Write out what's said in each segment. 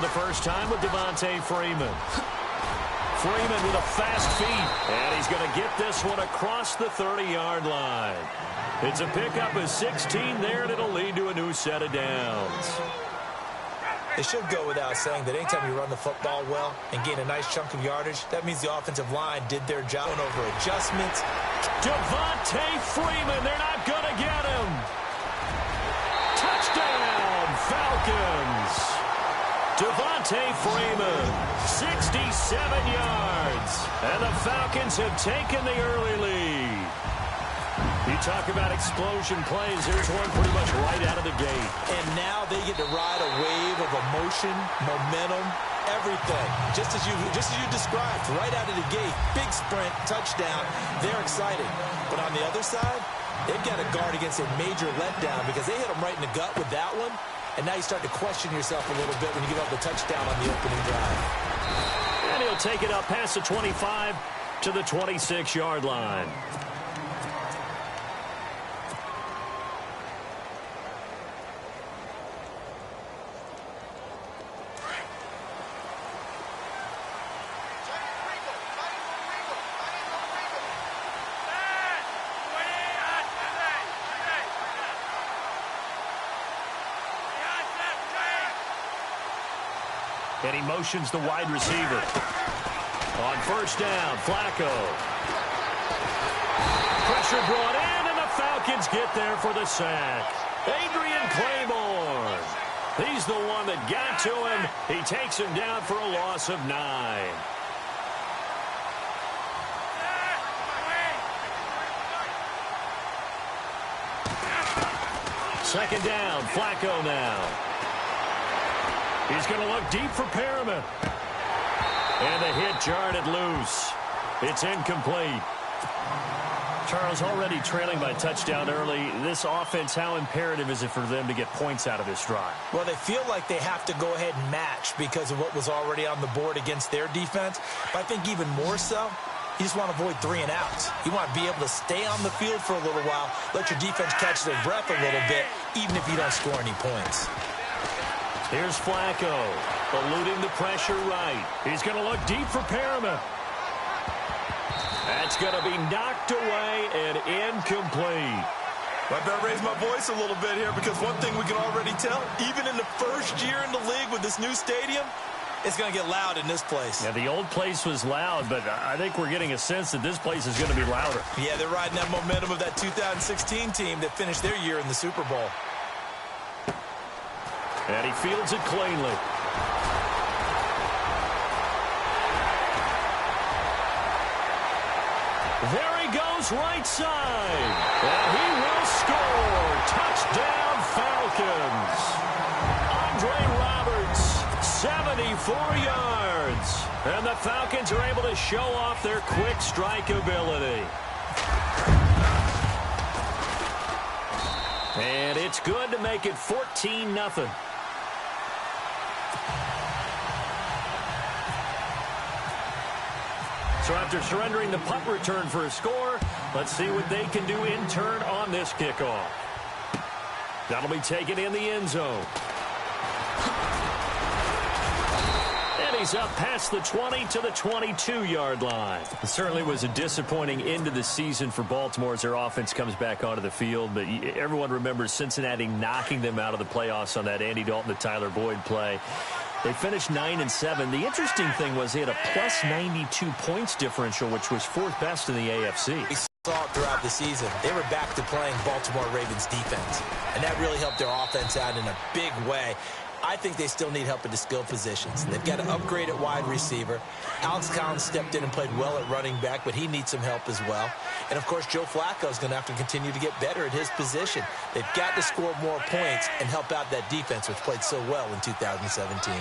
the first time with Devontae Freeman. Freeman with a fast feet, and he's going to get this one across the 30-yard line. It's a pickup of 16 there, and it'll lead to a new set of downs. It should go without saying that anytime you run the football well and gain a nice chunk of yardage, that means the offensive line did their job over adjustments. Devontae Freeman, they're not going to get him. Touchdown, Falcons. Devontae Freeman, 67 yards. And the Falcons have taken the early lead. You talk about explosion plays. There's one pretty much right out of the gate. And now they get to ride a wave of emotion, momentum, everything. Just as you described, right out of the gate. Big sprint, touchdown. They're excited. But on the other side, they've got to guard against a major letdown because they hit them right in the gut with that one. And now you start to question yourself a little bit when you give up the touchdown on the opening drive. And he'll take it up past the 25 to the 26-yard line. And he motions the wide receiver. On first down, Flacco. Pressure brought in, and the Falcons get there for the sack. Adrian Claiborne. He's the one that got to him. He takes him down for a loss of 9. Second down, Flacco now. He's going to look deep for Perriman. And the hit jarred it loose. It's incomplete. Charles, already trailing by touchdown early. This offense, how imperative is it for them to get points out of this drive? Well, they feel like they have to go ahead and match because of what was already on the board against their defense. But I think even more so, you just want to avoid 3 and outs. You want to be able to stay on the field for a little while, let your defense catch their breath a little bit, even if you don't score any points. Here's Flacco, eluding the pressure right. He's going to look deep for Perriman. That's going to be knocked away and incomplete. I better raise my voice a little bit here because one thing we can already tell, even in the first year in the league with this new stadium, it's going to get loud in this place. Yeah, the old place was loud, but I think we're getting a sense that this place is going to be louder. Yeah, they're riding that momentum of that 2016 team that finished their year in the Super Bowl. And he fields it cleanly. There he goes right side. And he will score. Touchdown Falcons. Andre Roberts, 74 yards. And the Falcons are able to show off their quick strike ability. And it's good to make it 14-0. So after surrendering the punt return for a score, let's see what they can do in turn on this kickoff. That'll be taken in the end zone. And he's up past the 20 to the 22-yard line. It certainly was a disappointing end of the season for Baltimore as their offense comes back onto the field. But everyone remembers Cincinnati knocking them out of the playoffs on that Andy Dalton to Tyler Boyd play. They finished 9-7. The interesting thing was they had a plus 92 points differential, which was 4th best in the AFC. We saw it throughout the season. They were back to playing Baltimore Ravens defense, and that really helped their offense out in a big way. I think they still need help at the skill positions. They've got to upgrade at wide receiver. Alex Collins stepped in and played well at running back, but he needs some help as well. And, of course, Joe Flacco is going to have to continue to get better at his position. They've got to score more points and help out that defense, which played so well in 2017.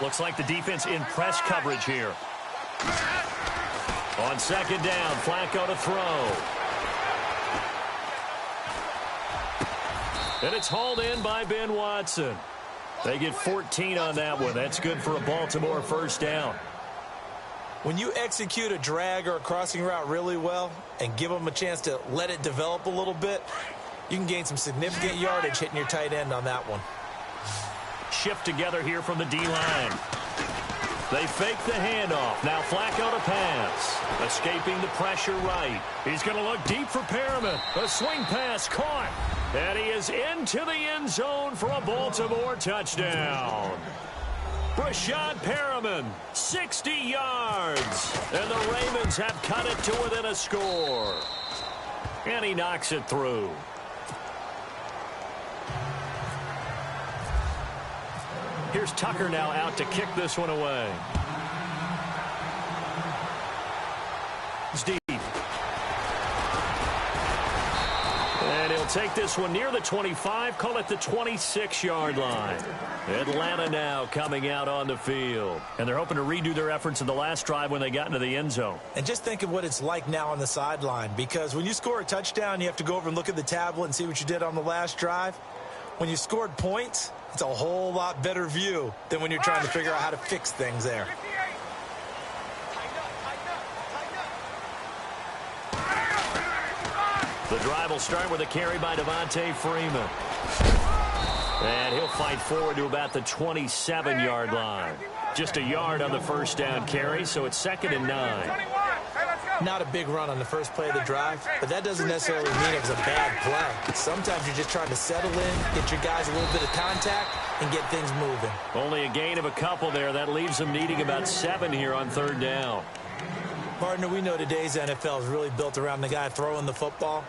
Looks like the defense in press coverage here. On second down, Flacco to throw. And it's hauled in by Ben Watson. They get 14 on that one. That's good for a Baltimore first down. When you execute a drag or a crossing route really well and give them a chance to let it develop a little bit, You can gain some significant yardage hitting your tight end on that one. Shift together here from the D-line. They fake the handoff. Now Flacco to pass. Escaping the pressure right. He's going to look deep for Perriman. A swing pass caught. And he is into the end zone for a Baltimore touchdown. Brashad Perriman, 60 yards. And the Ravens have cut it to within a score. And he knocks it through. Here's Tucker now out to kick this one away. It's deep. And he'll take this one near the 25, call it the 26-yard line. Atlanta now coming out on the field. And they're hoping to redo their efforts in the last drive when they got into the end zone. And just think of what it's like now on the sideline, because when you score a touchdown, you have to go over and look at the tablet and see what you did on the last drive. When you scored points, it's a whole lot better view than when you're trying to figure out how to fix things there. The drive will start with a carry by Devontae Freeman. And he'll fight forward to about the 27-yard line. Just a yard on the first down carry, so it's 2nd and 9. Not a big run on the first play of the drive, but that doesn't necessarily mean it was a bad play. Sometimes you're just trying to settle in, get your guys a little bit of contact, and get things moving. Only a gain of a couple there. That leaves them needing about 7 here on 3rd down. Partner, we know today's NFL is really built around the guy throwing the football.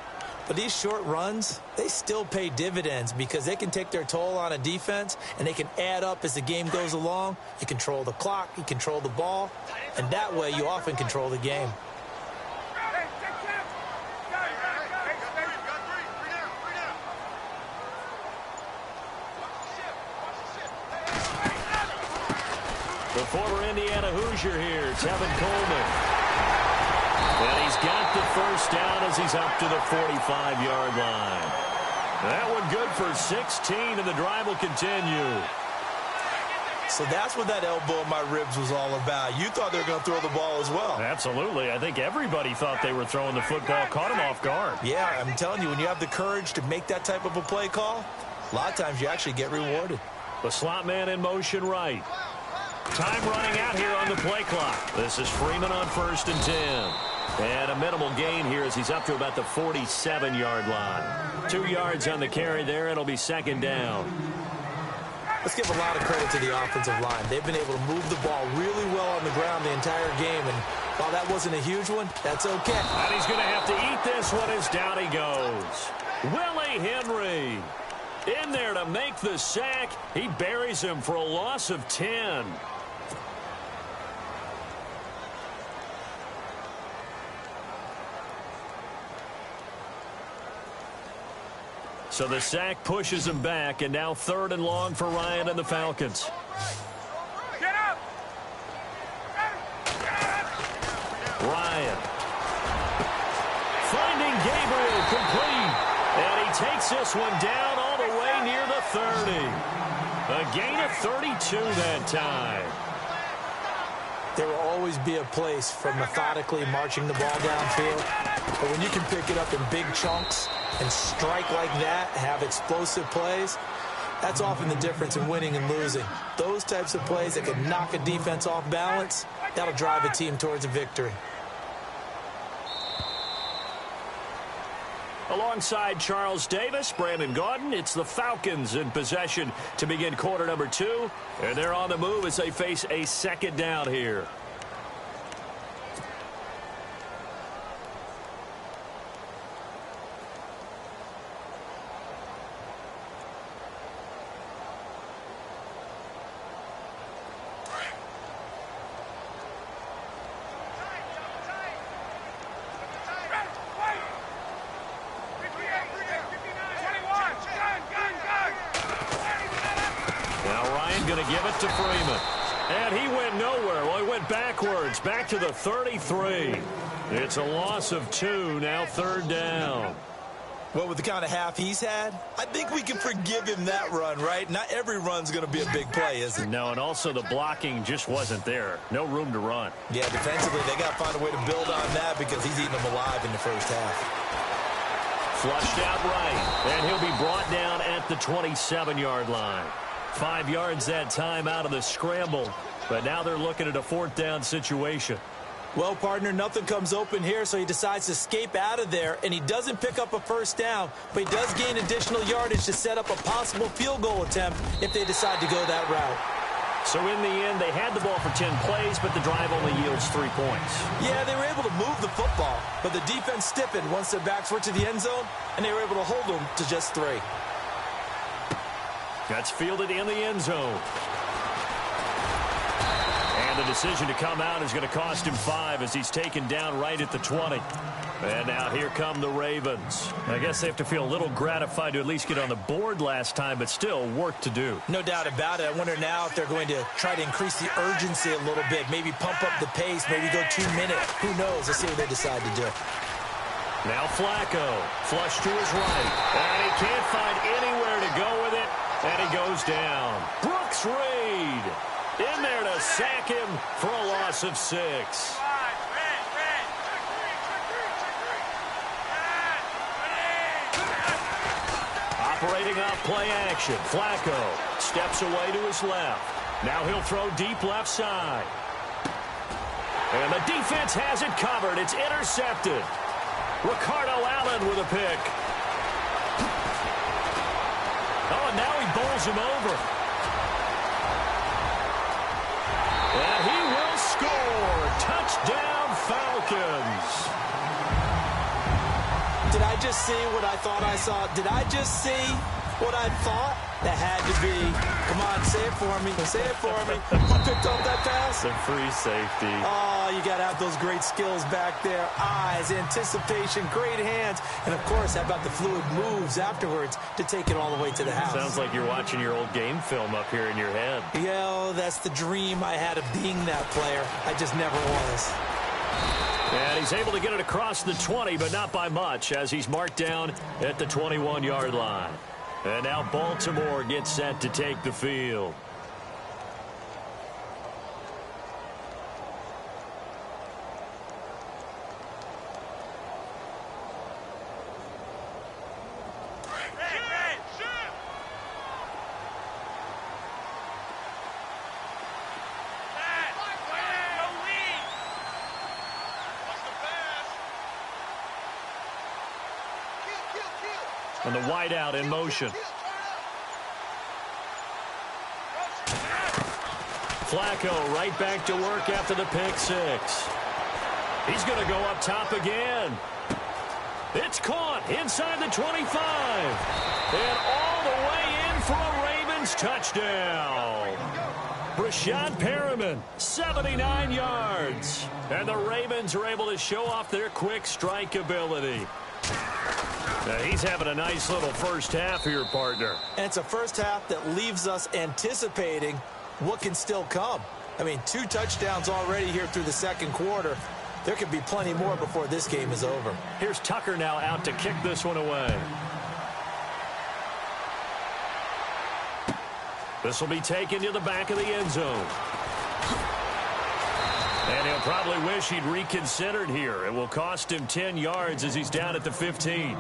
But these short runs, they still pay dividends because they can take their toll on a defense, and they can add up as the game goes along. You control the clock, you control the ball, and that way you often control the game. The former Indiana Hoosier here, Tevin Coleman. And he's got the first down as he's up to the 45-yard line. That one good for 16, and the drive will continue. So that's what that elbow in my ribs was all about. You thought they were going to throw the ball as well. Absolutely. I think everybody thought they were throwing the football, caught him off guard. Yeah, I'm telling you, when you have the courage to make that type of a play call, a lot of times you actually get rewarded. The slot man in motion right. Time running out here on the play clock. This is Freeman on 1st and 10. And a minimal gain here as he's up to about the 47-yard line. 2 yards on the carry there. It'll be 2nd down. Let's give a lot of credit to the offensive line. They've been able to move the ball really well on the ground the entire game. And while that wasn't a huge one, that's okay. And he's going to have to eat this one as down he goes. Willie Henry in there to make the sack. He buries him for a loss of 10. So the sack pushes him back, and now 3rd and long for Ryan and the Falcons. Get up! Ryan. Finding Gabriel complete. And he takes this one down all the way near the 30. A gain of 32 that time. There will always be a place for methodically marching the ball downfield. But when you can pick it up in big chunks and strike like that, have explosive plays, that's often the difference in winning and losing. Those types of plays that can knock a defense off balance, that'll drive a team towards a victory. Alongside Charles Davis, Brandon Gaudin, it's the Falcons in possession to begin quarter number 2. And they're on the move as they face a 2nd down here. To Freeman. And he went nowhere. Well, he went backwards, back to the 33. It's a loss of 2, now 3rd down. Well, with the kind of half he's had, I think we can forgive him that run, right? Not every run's going to be a big play, is it? No, and also the blocking just wasn't there. No room to run. Yeah, defensively, they got to find a way to build on that because he's eating them alive in the first half. Flushed out right, and he'll be brought down at the 27-yard line. 5 yards that time out of the scramble, but now they're looking at a 4th down situation. Well, partner, nothing comes open here, so he decides to escape out of there, and he doesn't pick up a first down, but he does gain additional yardage to set up a possible field goal attempt if they decide to go that route. So in the end, they had the ball for 10 plays, but the drive only yields 3 points. Yeah, they were able to move the football, but the defense stiffened once their backs were to the end zone, and they were able to hold them to just 3. That's fielded in the end zone. And the decision to come out is going to cost him 5 as he's taken down right at the 20. And now here come the Ravens. I guess they have to feel a little gratified to at least get on the board last time, but still work to do. No doubt about it. I wonder now if they're going to try to increase the urgency a little bit, maybe pump up the pace, maybe go 2 minutes. Who knows? Let's see what they decide to do. Now Flacco, flush to his right, and he can't find anywhere to go with it, and he goes down. Brooks Reed in there to sack him for a loss of 6. Operating off play action, Flacco steps away to his left. Now he'll throw deep left side. And the defense has it covered. It's intercepted. Ricardo Allen with a pick. Oh, and now he bowls him over. And he will score. Touchdown, Falcons. Did I just see what I thought I saw? Did I just see what I thought? That had to be. Come on, say it for me. Say it for me. Who picked up that pass? The free safety. Oh, you got to have those great skills back there. Eyes, anticipation, great hands. And, of course, how about the fluid moves afterwards to take it all the way to the house? Sounds like you're watching your old game film up here in your head. Yeah, that's the dream I had of being that player. I just never was. And he's able to get it across the 20, but not by much, as he's marked down at the 21-yard line. And now Baltimore gets set to take the field. And the wideout in motion. Flacco right back to work after the pick 6. He's going to go up top again. It's caught inside the 25. And all the way in for a Ravens touchdown. Brashad Perriman, 79 yards. And the Ravens are able to show off their quick strike ability. Now he's having a nice little first half here, partner. And it's a first half that leaves us anticipating what can still come. I mean, 2 touchdowns already here through the second quarter. There could be plenty more before this game is over. Here's Tucker now out to kick this one away. This will be taken to the back of the end zone. And he'll probably wish he'd reconsidered here. It will cost him 10 yards as he's down at the 15.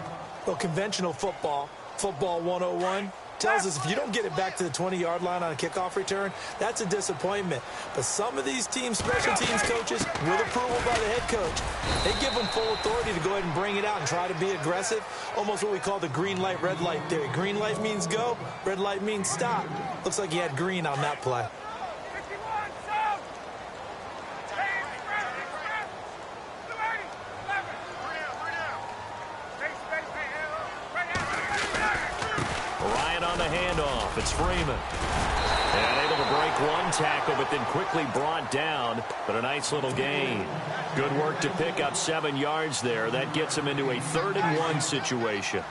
Well, conventional football 101, tells us if you don't get it back to the 20-yard line on a kickoff return, that's a disappointment. But some of these teams, special teams coaches, with approval by the head coach, they give them full authority to go ahead and bring it out and try to be aggressive, almost what we call the green light, red light theory. Green light means go, red light means stop. Looks like he had green on that play. On the handoff, it's Freeman. And able to break one tackle, but then quickly brought down. But a nice little gain. Good work to pick up 7 yards there. That gets him into a 3rd-and-1 situation.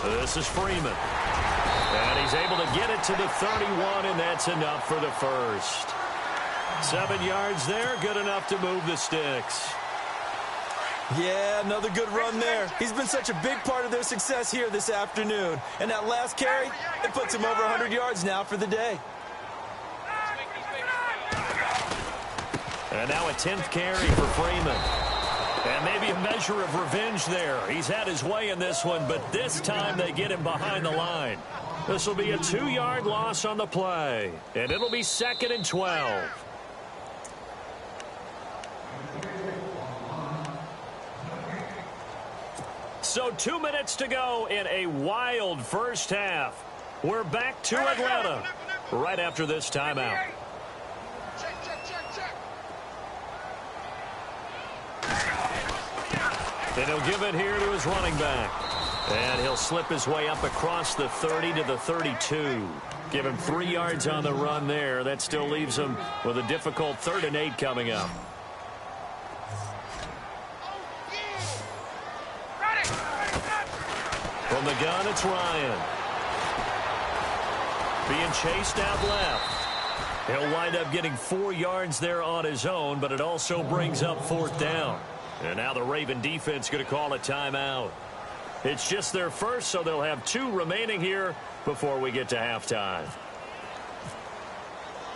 This is Freeman. And he's able to get it to the 31, and that's enough for the first. 7 yards there, good enough to move the sticks. Yeah, another good run there. He's been such a big part of their success here this afternoon. And that last carry, it puts him over 100 yards now for the day. And now a 10th carry for Freeman. And maybe a measure of revenge there. He's had his way in this one, but this time they get him behind the line. This will be a 2-yard loss on the play. And it'll be 2nd and 12. So 2 minutes to go in a wild first half. We're back to Atlanta right after this timeout. And he'll give it here to his running back. And he'll slip his way up across the 30 to the 32. Give him 3 yards on the run there. That still leaves him with a difficult 3rd and 8 coming up. From the gun, it's Ryan. Being chased out left. He'll wind up getting 4 yards there on his own, but it also brings up 4th down. And now the Raven defense going to call a timeout. It's just their first, so they'll have 2 remaining here before we get to halftime.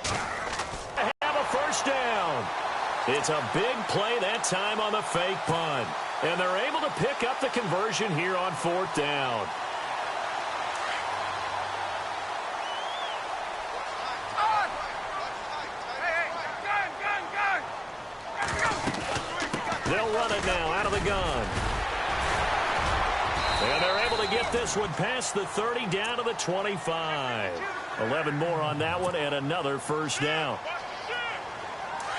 Have a first down. It's a big play that time on the fake punt. And they're able to pick up the conversion here on 4th down. They'll run it now out of the gun. And they're able to get this one past the 30 down to the 25. 11 more on that one and another first down.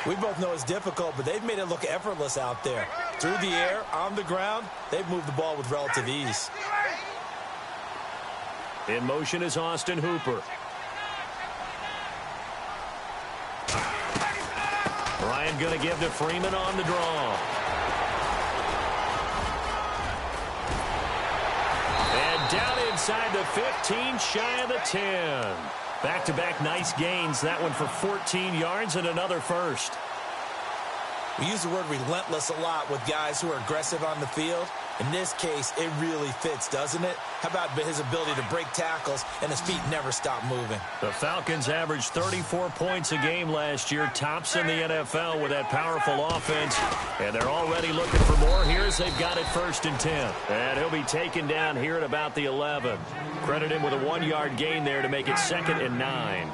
We both know it's difficult, but they've made it look effortless out there. Through the air, on the ground, they've moved the ball with relative ease. In motion is Austin Hooper. Ryan going to give to Freeman on the draw. And down inside the 15, shy of the 10. Back-to-back nice gains. That one for 14 yards and another first. We use the word relentless a lot with guys who are aggressive on the field. In this case, it really fits, doesn't it? How about his ability to break tackles and his feet never stop moving? The Falcons averaged 34 points a game last year, tops in the NFL with that powerful offense. And they're already looking for more here as they've got it 1st and 10. And he'll be taken down here at about the 11. Credit him with a 1-yard gain there to make it 2nd and 9.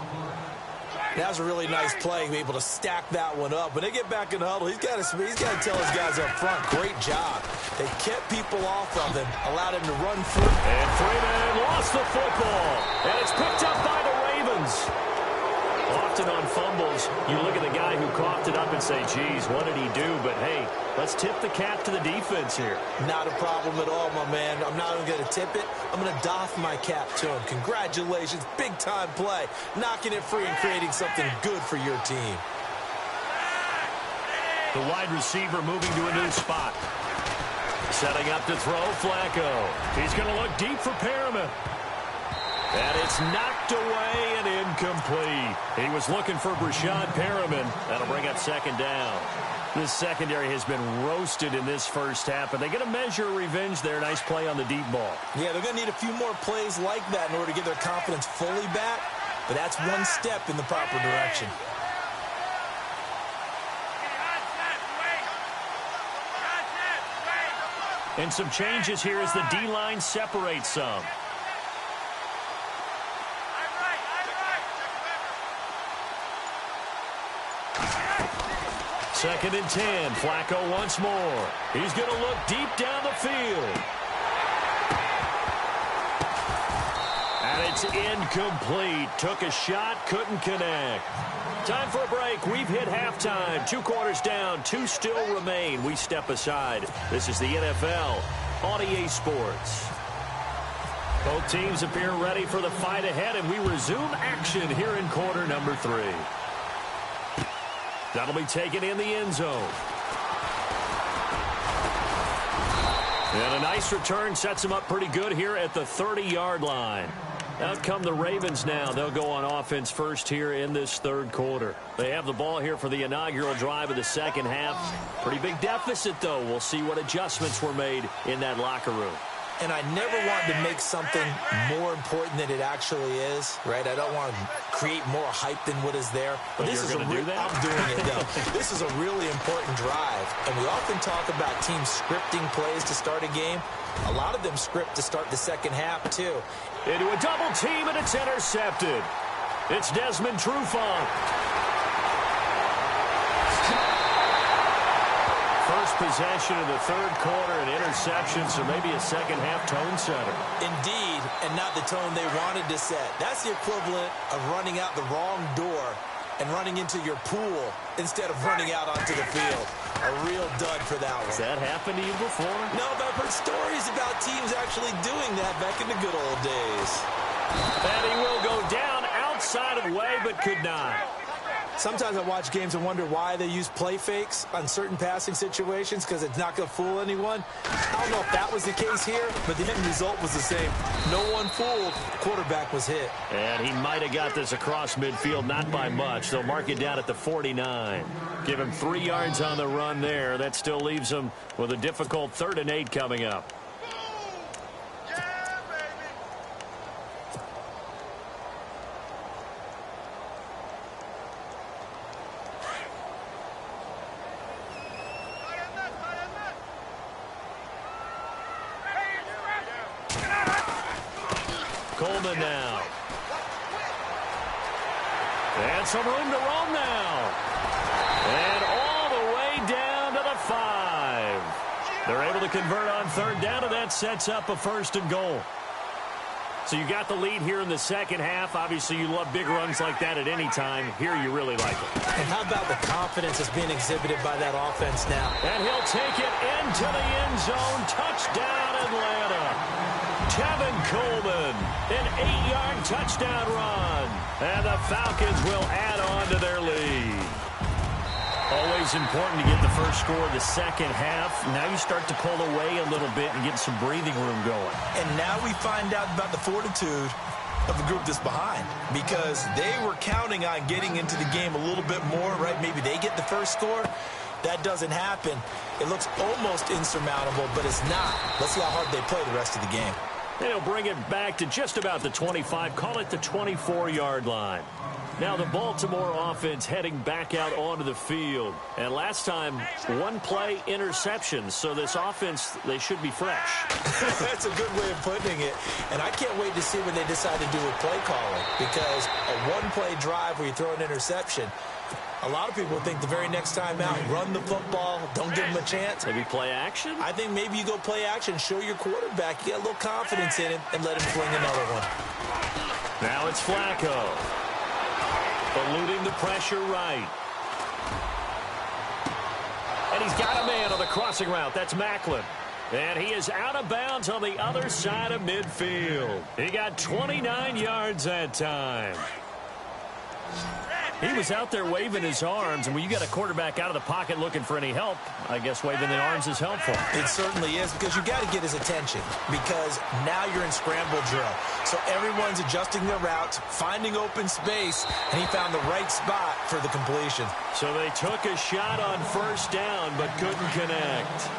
That was a really nice play, able to stack that one up. When they get back in the huddle, he's got to tell his guys up front, great job. They kept people off of him, allowed him to run through. And Freeman lost the football. And it's picked up by the Ravens. Often on fumbles, you look at the guy who coughed it up and say, geez, what did he do? But, hey, let's tip the cap to the defense here. Not a problem at all, my man. I'm not even going to tip it. I'm going to doff my cap to him. Congratulations. Big-time play. Knocking it free and creating something good for your team. The wide receiver moving to a new spot. Setting up to throw, Flacco. He's going to look deep for Perriman. And it's knocked away and incomplete. He was looking for Brashad Perriman. That'll bring up 2nd down. This secondary has been roasted in this first half, but they get a measure of revenge there. Nice play on the deep ball. Yeah, they're going to need a few more plays like that in order to get their confidence fully back, but that's one step in the proper direction. And some changes here as the D-line separates some. Second and 10. Flacco once more. He's going to look deep down the field. And it's incomplete. Took a shot, couldn't connect. Time for a break. We've hit halftime. 2 quarters down, 2 still remain. We step aside. This is the NFL on EA Sports. Both teams appear ready for the fight ahead, and we resume action here in quarter number 3. That'll be taken in the end zone. And a nice return sets them up pretty good here at the 30-yard line. Out come the Ravens now. They'll go on offense first here in this 3rd quarter. They have the ball here for the inaugural drive of the 2nd half. Pretty big deficit, though. We'll see what adjustments were made in that locker room. and I never want to make something more important than it actually is, right? I don't want to create more hype than what is there. But this is I'm doing it, though. This is a really important drive, and we often talk about teams scripting plays to start a game. A lot of them script to start the second half, too. Into a double team, and it's intercepted. It's Desmond Trufant. First possession of the third quarter, an interception, so maybe a second-half tone setter. Indeed, and not the tone they wanted to set. That's the equivalent of running out the wrong door and running into your pool instead of running out onto the field. A real dud for that one. Has that happened to you before? No, but I've heard stories about teams actually doing that back in the good old days. And he will go down outside of the way, but could not. Sometimes I watch games and wonder why they use play fakes on certain passing situations, because it's not going to fool anyone. I don't know if that was the case here, but the end result was the same. No one fooled. Quarterback was hit. And he might have got this across midfield, not by much. They'll mark it down at the 49. Give him 3 yards on the run there. That still leaves him with a difficult 3rd and 8 coming up. Coleman now. And some room to roam now. And all the way down to the 5. They're able to convert on 3rd down, and that sets up a 1st and goal. So you got the lead here in the second half. Obviously, you love big runs like that at any time. Here, you really like it. And how about the confidence that's being exhibited by that offense now? And he'll take it into the end zone. Touchdown, Atlanta. Tevin Coleman, an 8-yard touchdown run. And the Falcons will add on to their lead. Always important to get the first score of the second half. Now you start to pull away a little bit and get some breathing room going. And now we find out about the fortitude of the group that's behind, because they were counting on getting into the game a little bit more, right? Maybe they get the first score. That doesn't happen. It looks almost insurmountable, but it's not. Let's see how hard they play the rest of the game. They'll bring it back to just about the 25, call it the 24-yard line. Now the Baltimore offense heading back out onto the field. And last time, 1-play interception. So this offense, they should be fresh. That's a good way of putting it. And I can't wait to see what they decide to do with play calling. Because a 1-play drive where you throw an interception, a lot of people think the very next time out, run the football, don't give them a chance. Maybe play action? I think maybe you go play action, show your quarterback, you get a little confidence in him, and let him fling another one. Now it's Flacco. Eluding the pressure right. And he's got a man on the crossing route. That's Macklin. And he is out of bounds on the other side of midfield. He got 29 yards that time. He was out there waving his arms, and when you got a quarterback out of the pocket looking for any help, I guess waving the arms is helpful. It certainly is, because you got to get his attention, because now you're in scramble drill. So everyone's adjusting their routes, finding open space, and he found the right spot for the completion. So they took a shot on 1st down, but couldn't connect.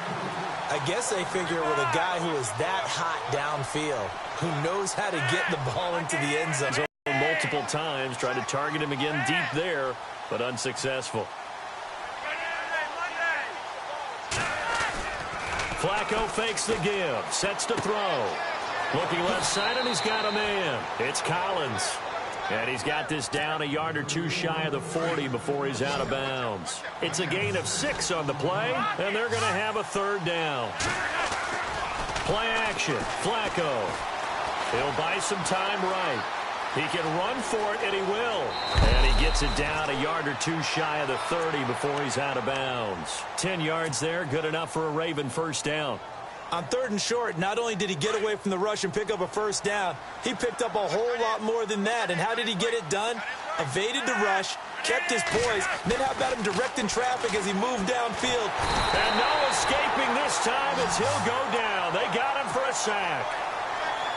I guess they figure with a guy who is that hot downfield, who knows how to get the ball into the end zone. Multiple times, tried to target him again deep there, but unsuccessful. Flacco fakes the give, sets to throw. Looking left side, and he's got a man. It's Collins. And he's got this down a yard or two shy of the 40 before he's out of bounds. It's a gain of 6 on the play, and they're going to have a 3rd down. Play action, Flacco. He'll buy some time right. He can run for it, and he will. And he gets it down a yard or two shy of the 30 before he's out of bounds. 10 yards there, good enough for a Raven 1st down. On 3rd and short, not only did he get away from the rush and pick up a 1st down, he picked up a whole lot more than that. And how did he get it done? Evaded the rush, kept his poise, and then how about him directing traffic as he moved downfield? And no escaping this time as he'll go down. They got him for a sack.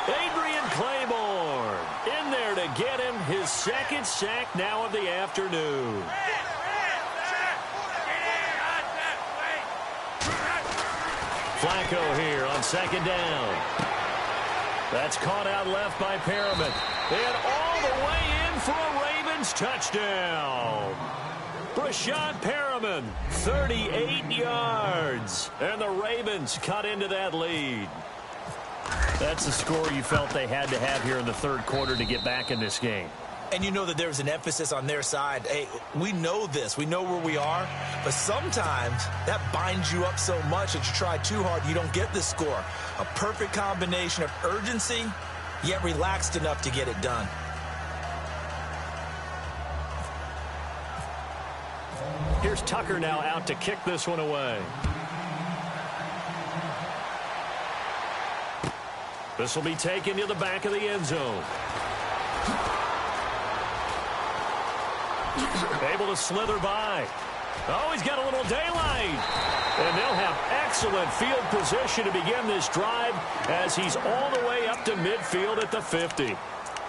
Adrian Claiborne in there to get him his 2nd sack now of the afternoon. Flacco here on 2nd down. That's caught out left by Perriman. And all the way in for a Ravens touchdown. Brashad Perriman, 38 yards. And the Ravens cut into that lead. That's the score you felt they had to have here in the third quarter to get back in this game. And you know that there's an emphasis on their side. Hey, we know this. We know where we are. But sometimes that binds you up so much that you try too hard, you don't get the score. A perfect combination of urgency, yet relaxed enough to get it done. Here's Tucker now out to kick this one away. This will be taken to the back of the end zone. Able to slither by. Oh, he's got a little daylight. And they'll have excellent field position to begin this drive as he's all the way up to midfield at the 50.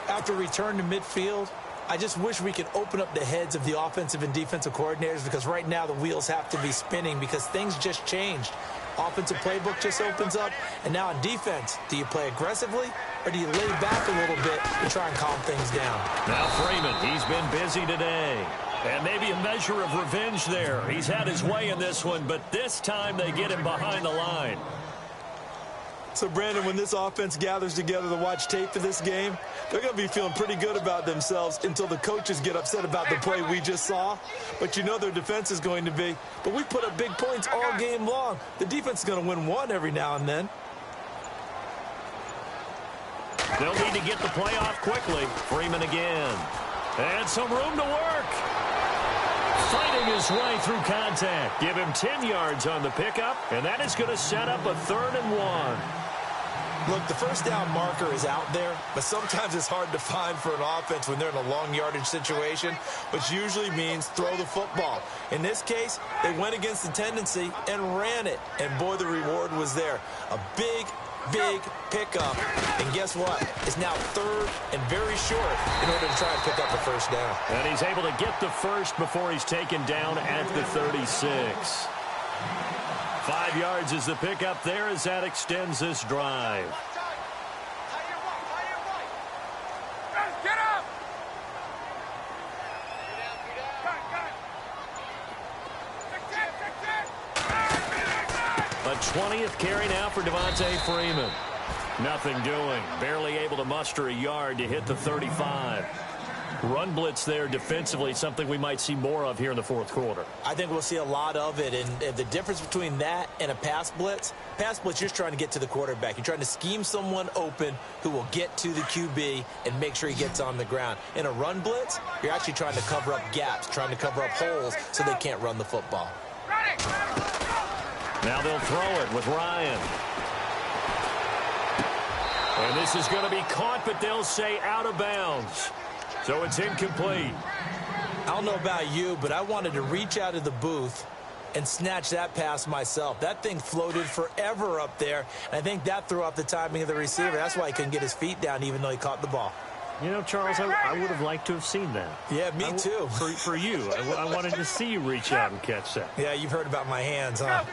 After return to midfield, I just wish we could open up the heads of the offensive and defensive coordinators, because right now the wheels have to be spinning because things just changed. Offensive playbook just opens up, and now on defense, do you play aggressively or do you lay back a little bit and try and calm things down? Now Freeman, he's been busy today. And maybe a measure of revenge there. He's had his way in this one, but this time they get him behind the line. So, Brandon, when this offense gathers together to watch tape for this game, they're going to be feeling pretty good about themselves until the coaches get upset about the play we just saw. But you know their defense is going to be. But we put up big points all game long. The defense is going to win one every now and then. They'll need to get the play off quickly. Freeman again. And some room to work. Fighting his way through contact. Give him 10 yards on the pickup, and that is going to set up a 3rd and 1. Look, the first down marker is out there, but sometimes it's hard to find for an offense when they're in a long yardage situation, which usually means throw the football. In this case, they went against the tendency and ran it, and boy, the reward was there. A big pickup, and guess what? It's now 3rd and very short in order to try and pick up a first down. And he's able to get the first before he's taken down at the 36. 5 yards is the pickup there as that extends this drive. Get up! A 20th carry now for Devontae Freeman. Nothing doing. Barely able to muster a yard to hit the 35. Run blitz there defensively, something we might see more of here in the fourth quarter. I think we'll see a lot of it, and the difference between that and a pass blitz, you're just trying to get to the quarterback. You're trying to scheme someone open who will get to the QB and make sure he gets on the ground. In a run blitz, you're actually trying to cover up gaps, trying to cover up holes so they can't run the football. Now they'll throw it with Ryan. And this is going to be caught, but they'll say out of bounds. So it's incomplete. I don't know about you, but I wanted to reach out of the booth and snatch that pass myself. That thing floated forever up there, and I think that threw off the timing of the receiver. That's why he couldn't get his feet down even though he caught the ball. You know, Charles, I would have liked to have seen that. Yeah, me too. For you. I wanted to see you reach out and catch that. Yeah, you've heard about my hands, huh?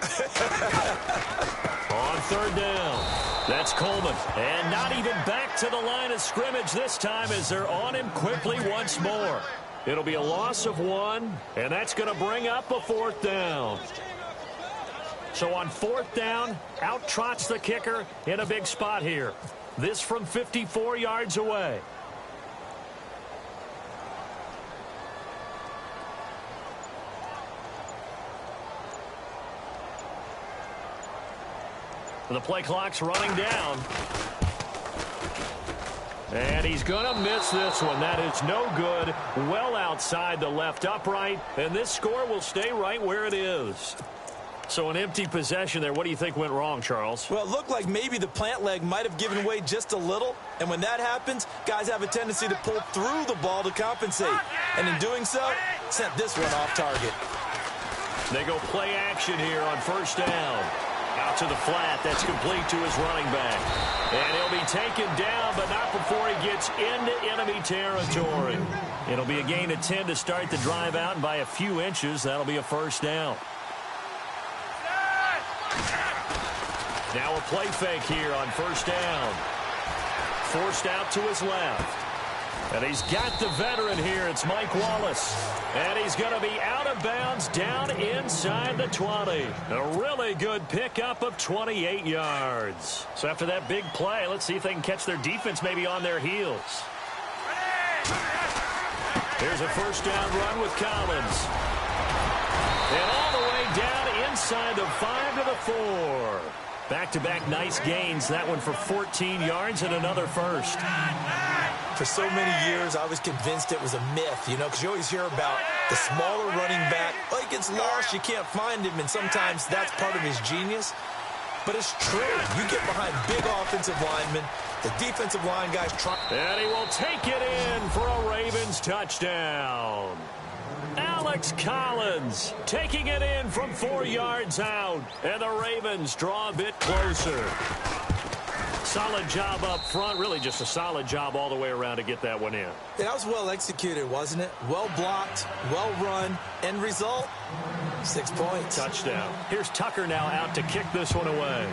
On 3rd down. That's Coleman. And not even back to the line of scrimmage this time as they're on him quickly once more. It'll be a loss of 1, and that's going to bring up a 4th down. So on 4th down, out trots the kicker in a big spot here. This from 54 yards away. The play clock's running down. And he's going to miss this one. That is no good. Well outside the left upright. And this score will stay right where it is. So an empty possession there. What do you think went wrong, Charles? Well, it looked like maybe the plant leg might have given way just a little. And when that happens, guys have a tendency to pull through the ball to compensate. And in doing so, sent this one off target. They go play action here on 1st down. Out to the flat. That's complete to his running back. And he'll be taken down, but not before he gets into enemy territory. It'll be a gain of 10 to start the drive out, and by a few inches, that'll be a 1st down. Now a play fake here on 1st down. forced out to his left. And he's got the veteran here. It's Mike Wallace. And he's going to be out of bounds down inside the 20. A really good pickup of 28 yards. So after that big play, let's see if they can catch their defense maybe on their heels. Here's a first down run with Collins. And all the way down inside the 5 to the 4. Back-to-back nice gains. That one for 14 yards and another first. For so many years, I was convinced it was a myth, you know, because you always hear about the smaller running back. Oh, he gets lost, you can't find him, and sometimes that's part of his genius. But it's true. You get behind big offensive linemen, the defensive line guys try. And he will take it in for a Ravens touchdown. Alex Collins taking it in from 4 yards out. And the Ravens draw a bit closer. Solid job up front. Really just a solid job all the way around to get that one in. That was well executed, wasn't it? Well blocked, well run. End result, 6 points. Touchdown. Here's Tucker now out to kick this one away.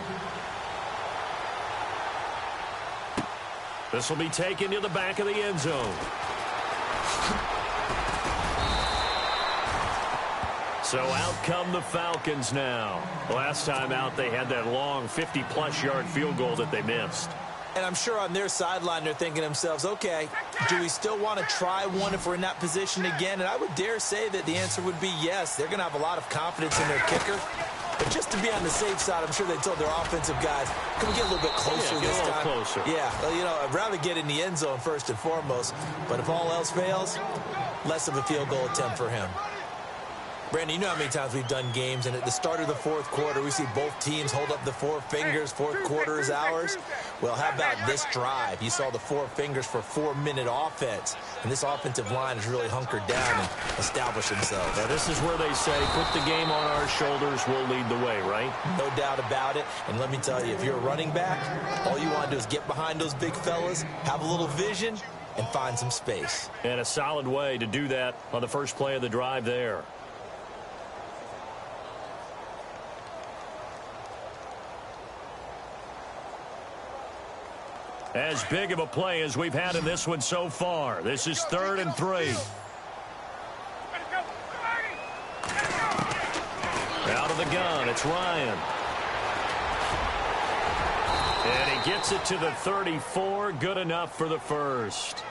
This will be taken to the back of the end zone. So out come the Falcons now. Last time out, they had that long 50-plus yard field goal that they missed. And I'm sure on their sideline, they're thinking to themselves, okay, do we still want to try one if we're in that position again? And I would dare say that the answer would be yes. They're going to have a lot of confidence in their kicker. But just to be on the safe side, I'm sure they told their offensive guys, can we get a little bit closer this time? Closer. Yeah, well, you know, I'd rather get in the end zone first and foremost. But if all else fails, less of a field goal attempt for him. Brandon, you know how many times we've done games, and at the start of the fourth quarter, we see both teams hold up the 4 fingers, fourth quarter is ours. Well, how about this drive? You saw the 4 fingers for 4-minute offense, and this offensive line has really hunkered down and established themselves. Now, this is where they say, put the game on our shoulders, we'll lead the way, right? No doubt about it, and let me tell you, if you're a running back, all you want to do is get behind those big fellas, have a little vision, and find some space. And a solid way to do that on the first play of the drive there. As big of a play as we've had in this one so far. This is 3rd and 3. Out of the gun, it's Ryan. And he gets it to the 34. Good enough for the first.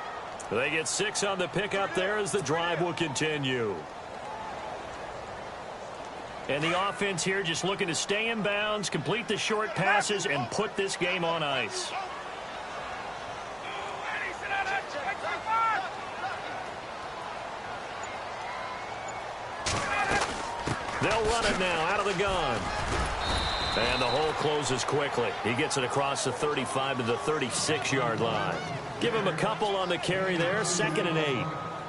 They get 6 on the pickup there as the drive will continue. And the offense here just looking to stay in bounds, complete the short passes, and put this game on ice. They'll run it now out of the gun. And the hole closes quickly. He gets it across the 35 to the 36-yard line. Give him a couple on the carry there. 2nd and 8.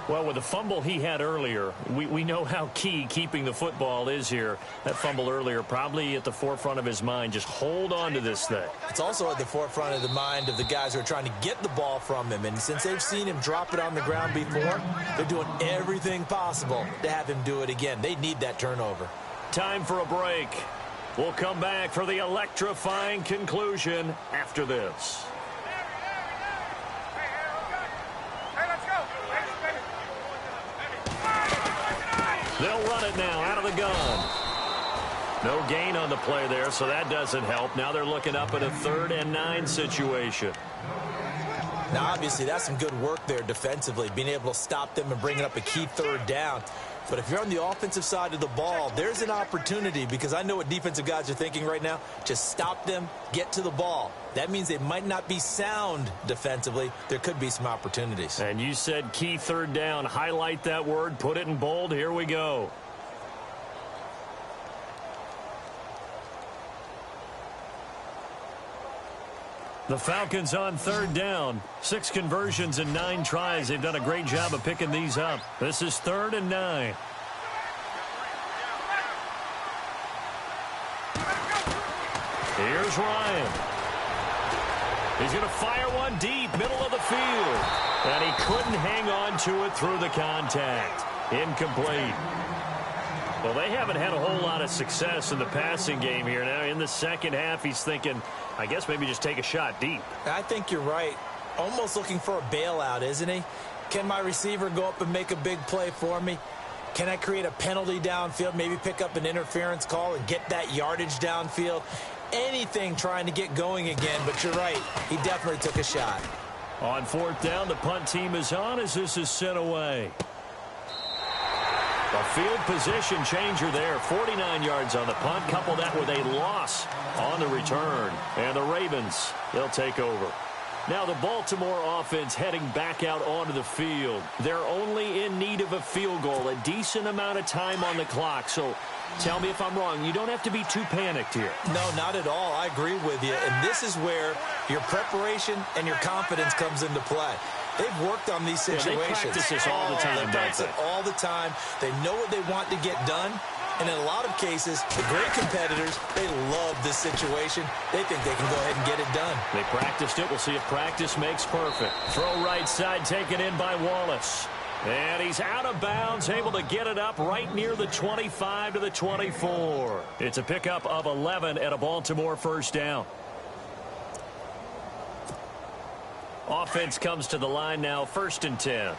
Well, with the fumble he had earlier, we know how key keeping the football is here. That fumble earlier probably at the forefront of his mind. Just hold on to this thing. It's also at the forefront of the mind of the guys who are trying to get the ball from him. And since they've seen him drop it on the ground before, they're doing everything possible to have him do it again. They need that turnover. Time for a break. We'll come back for the electrifying conclusion after this. They'll run it now out of the gun. No gain on the play there, so that doesn't help. Now they're looking up at a 3rd and 9 situation. Now, obviously, that's some good work there defensively, being able to stop them and bringing up a key 3rd down. But if you're on the offensive side of the ball, there's an opportunity, because I know what defensive guys are thinking right now. Just stop them, get to the ball. That means they might not be sound defensively. There could be some opportunities. And you said key 3rd down. Highlight that word. Put it in bold. Here we go. The Falcons on 3rd down. 6 conversions and 9 tries. They've done a great job of picking these up. This is 3rd and 9. Here's Ryan. He's going to fire one deep, middle of the field. And he couldn't hang on to it through the contact. Incomplete. Well, they haven't had a whole lot of success in the passing game here. Now, in the second half, he's thinking, I guess maybe just take a shot deep. I think you're right. almost looking for a bailout, isn't he? Can my receiver go up and make a big play for me? Can I create a penalty downfield, maybe pick up an interference call and get that yardage downfield? Anything trying to get going again, but you're right. He definitely took a shot. On fourth down, the punt team is on as this is sent away. A field position changer there. 49 yards on the punt. Couple that with a loss on the return. And the Ravens, they'll take over. Now the Baltimore offense heading back out onto the field. They're only in need of a field goal, a decent amount of time on the clock. So tell me if I'm wrong. You don't have to be too panicked here. No, not at all. I agree with you. And this is where your preparation and your confidence comes into play. They've worked on these situations. Yeah, they practice this all the time. They practice it all the time. They know what they want to get done. And in a lot of cases, the great competitors, they love this situation. They think they can go ahead and get it done. They practiced it. We'll see if practice makes perfect. Throw right side taken in by Wallace. And he's out of bounds, able to get it up right near the 25 to the 24. It's a pickup of 11 and a Baltimore first down. Offense comes to the line now, 1st and 10.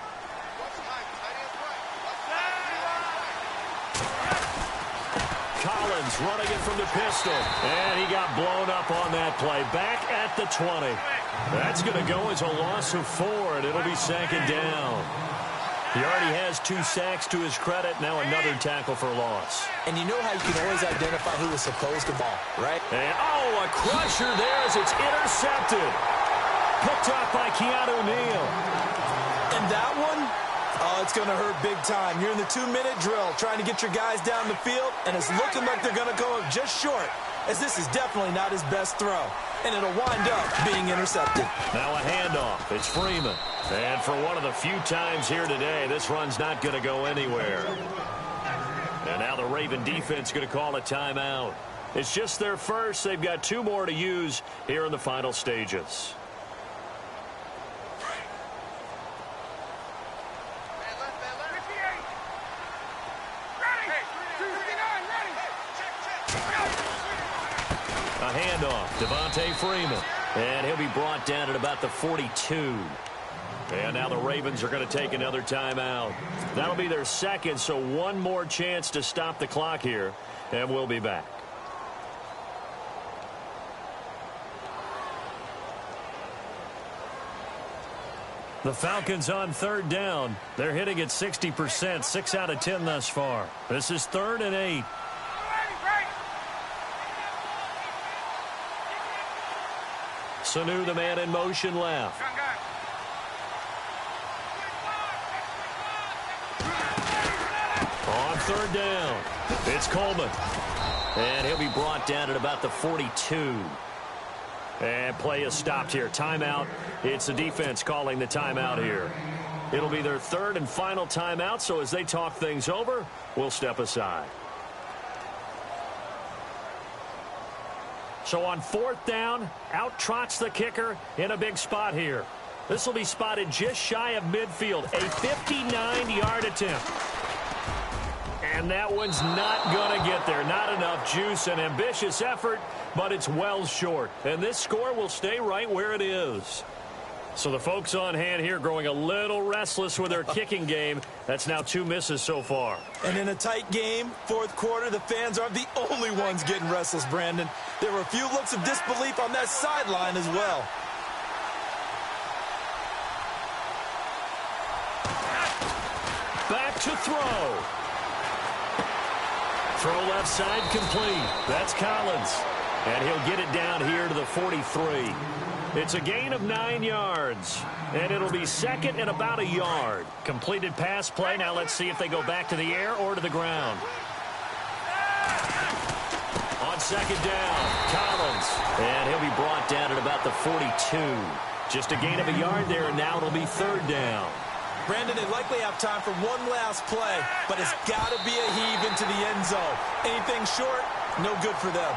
Collins running it from the pistol. And he got blown up on that play. Back at the 20. That's going to go as a loss of 4, and it'll be 2nd down. He already has 2 sacks to his credit. Now another tackle for loss. And you know how you can always identify who was supposed to ball, right? And, oh, a crusher there as it's intercepted. Picked off by Keanu Neal. And that one, oh, it's going to hurt big time. You're in the 2-minute drill trying to get your guys down the field, and it's looking like they're going to go just short, as this is definitely not his best throw. And it'll wind up being intercepted. Now a handoff. It's Freeman. And for one of the few times here today, this run's not going to go anywhere. And now the Raven defense going to call a timeout. It's just their first. They've got 2 more to use here in the final stages. A handoff, Devontae Freeman. And he'll be brought down at about the 42. And now the Ravens are going to take another timeout. That'll be their second, so one more chance to stop the clock here. And we'll be back. The Falcons on 3rd down. They're hitting at 60%, 6 out of 10 thus far. This is 3rd and 8. Sanu, the man in motion left. On 3rd down, it's Coleman. And he'll be brought down at about the 42. And play is stopped here. Timeout. It's the defense calling the timeout here. It'll be their 3rd and final timeout, so as they talk things over, we'll step aside. So on 4th down, out trots the kicker in a big spot here. This will be spotted just shy of midfield. A 59-yard attempt. And that one's not going to get there. Not enough juice. An ambitious effort, but it's well short. And this score will stay right where it is. So the folks on hand here growing a little restless with their kicking game. That's now 2 misses so far. And in a tight game, 4th quarter, the fans aren't the only ones getting restless, Brandon. There were a few looks of disbelief on that sideline as well. Back to throw. Throw left side complete. That's Collins. And he'll get it down here to the 43. It's a gain of 9 yards. And it'll be 2nd and about a yard. Completed pass play. Now let's see if they go back to the air or to the ground. On 2nd down, Collins. And he'll be brought down at about the 42. Just a gain of a yard there, and now it'll be 3rd down. Brandon, they likely have time for one last play, but it's got to be a heave into the end zone. Anything short, no good for them.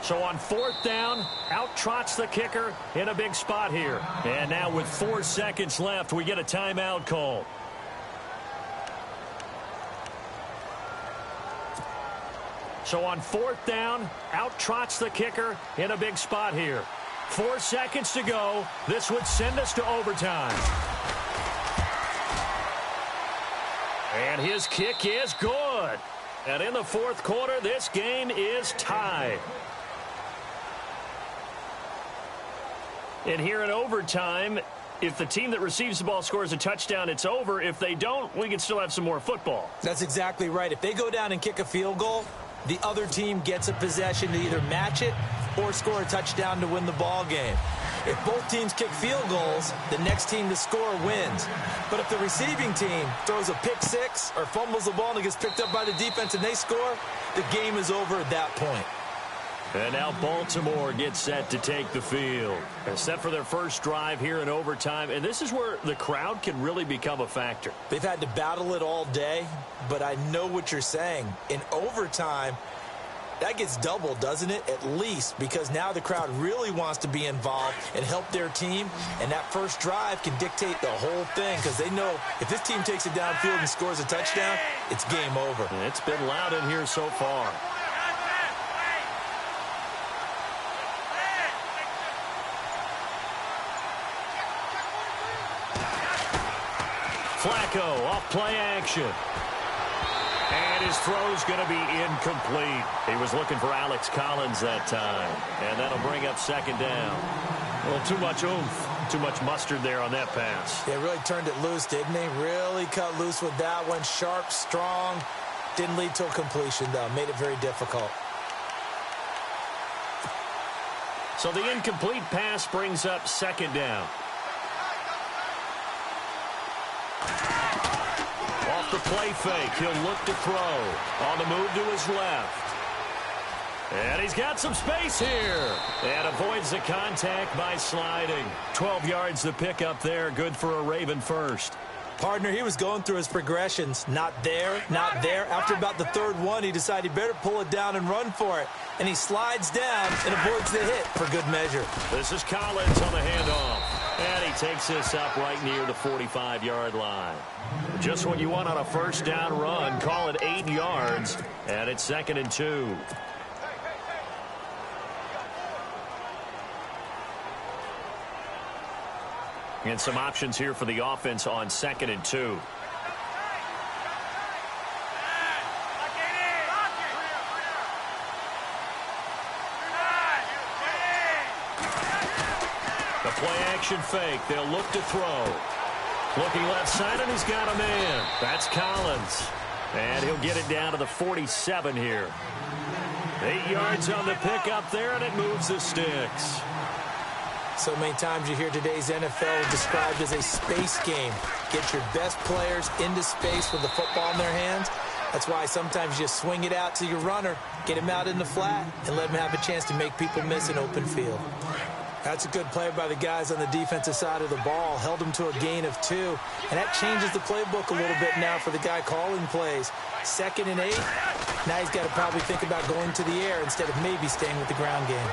So on 4th down, out trots the kicker in a big spot here. And now with 4 seconds left, we get a timeout call. So on 4th down, out trots the kicker in a big spot here. 4 seconds to go. This would send us to overtime. And his kick is good. And in the 4th quarter, this game is tied. And here in overtime, if the team that receives the ball scores a touchdown, it's over. If they don't, we can still have some more football. That's exactly right. If they go down and kick a field goal, the other team gets a possession to either match it or score a touchdown to win the ball game. If both teams kick field goals, the next team to score wins. But if the receiving team throws a pick six or fumbles the ball and it gets picked up by the defense and they score, the game is over at that point. And now Baltimore gets set to take the field. They're set for their first drive here in overtime, and this is where the crowd can really become a factor. They've had to battle it all day, but I know what you're saying. In overtime, that gets doubled, doesn't it? At least, because now the crowd really wants to be involved and help their team, and that first drive can dictate the whole thing because they know if this team takes it downfield and scores a touchdown, it's game over. And it's been loud in here so far. Flacco off play action. And his throw's going to be incomplete. He was looking for Alex Collins that time. And that'll bring up 2nd down. A little too much oomph, too much mustard there on that pass. They really turned it loose, didn't they? Really cut loose with that one. Sharp, strong. Didn't lead to a completion, though. Made it very difficult. So the incomplete pass brings up 2nd down. Off the play fake, he'll look to throw. On the move to his left. And he's got some space here. And avoids the contact by sliding. 12 yards the pickup there. Good for a Raven first. Partner, he was going through his progressions. Not there, not there. After about the 3rd one, he decided he better pull it down and run for it. And he slides down and avoids the hit for good measure. This is Collins on the handoff. And he takes this up right near the 45-yard line. Just what you want on a 1st down run. Call it 8 yards. And it's 2nd and 2. And some options here for the offense on 2nd and 2. The play action fake. They'll look to throw. Looking left side, and he's got a man. That's Collins. And he'll get it down to the 47 here. 8 yards on the pickup there, and it moves the sticks. So many times you hear today's NFL described as a space game. Get your best players into space with the football in their hands. That's why sometimes you swing it out to your runner, get him out in the flat, and let him have a chance to make people miss an open field. That's a good play by the guys on the defensive side of the ball. Held him to a gain of 2. And that changes the playbook a little bit now for the guy calling plays. 2nd and 8. Now he's got to probably think about going to the air instead of maybe staying with the ground game.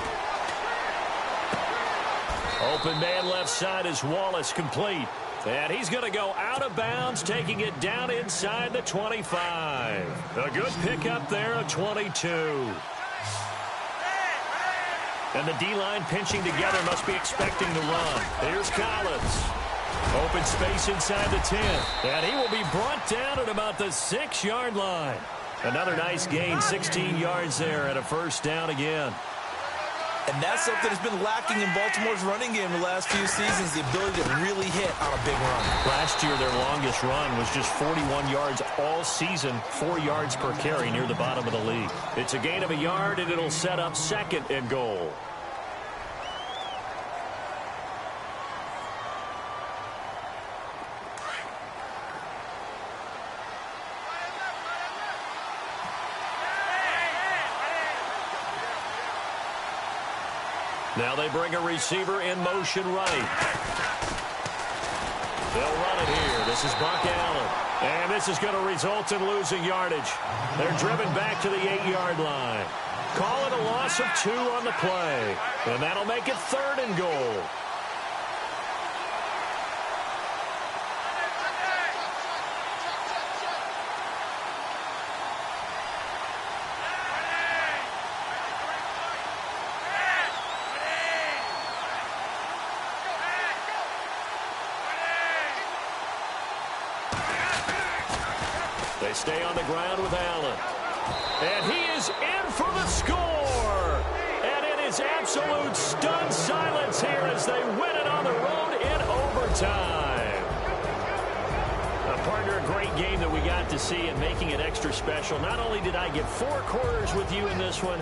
Open man left side is Wallace, complete. And he's going to go out of bounds, taking it down inside the 25. A good pickup there of 22. And the D-line pinching together must be expecting the run. Here's Collins. Open space inside the 10. And he will be brought down at about the 6-yard line. Another nice gain, 16 yards there at a 1st down again. And that's something that's been lacking in Baltimore's running game the last few seasons, the ability to really hit on a big run. Last year, their longest run was just 41 yards all season, 4 yards per carry near the bottom of the league. It's a gain of a yard, and it'll set up 2nd and goal. Now they bring a receiver in motion right. They'll run it here. This is Buck Allen. And this is going to result in losing yardage. They're driven back to the 8-yard line. Call it a loss of 2 on the play. And that'll make it 3rd and goal. They stay on the ground with Allen. And he is in for the score. And it is absolute stunned silence here as they win it on the road in overtime. Partner, a great game that we got to see and making it extra special. Not only did I get 4 quarters with you in this one,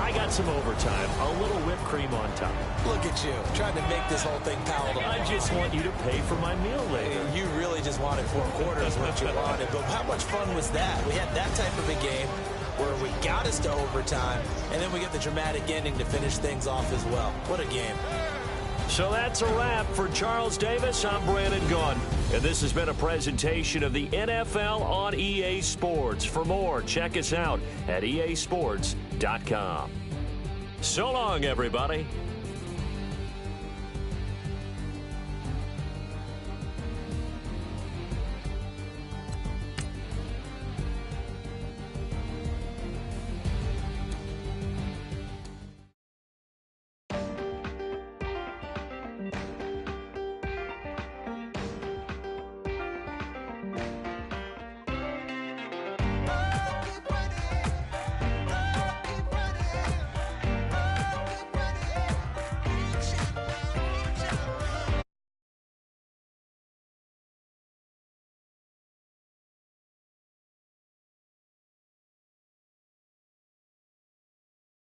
I got some overtime, a little whipped cream on top. Look at you, trying to make this whole thing palatable. I just want you to pay for my meal later. You really just wanted 4 quarters, what you wanted. But how much fun was that? We had that type of a game where we got us to overtime, and then we get the dramatic ending to finish things off as well. What a game. So that's a wrap for Charles Davis. I'm Brandon Gaudin, and this has been a presentation of the NFL on EA Sports. For more, check us out at easports.com. So long, everybody.